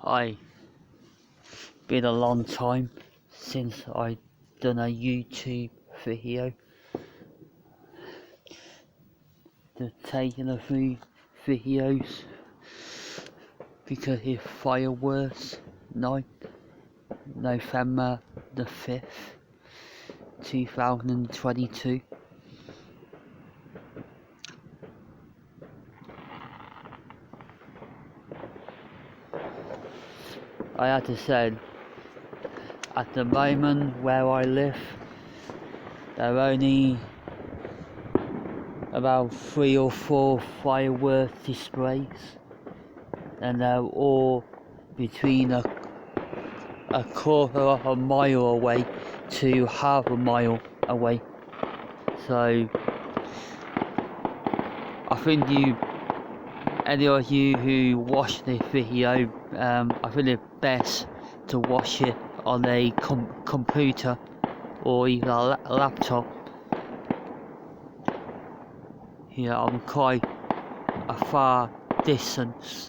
Hi, been a long time since I done a YouTube video. The taking a few videos because it's fireworks night, November the 5th, 2022. I had to say, at the moment where I live, there are only about 3 or 4 fireworks displays, and they're all between a quarter of a mile away to half a mile away. So I think any of you who watch this video, I think it's best to watch it on a computer or even a laptop. I'm quite a far distance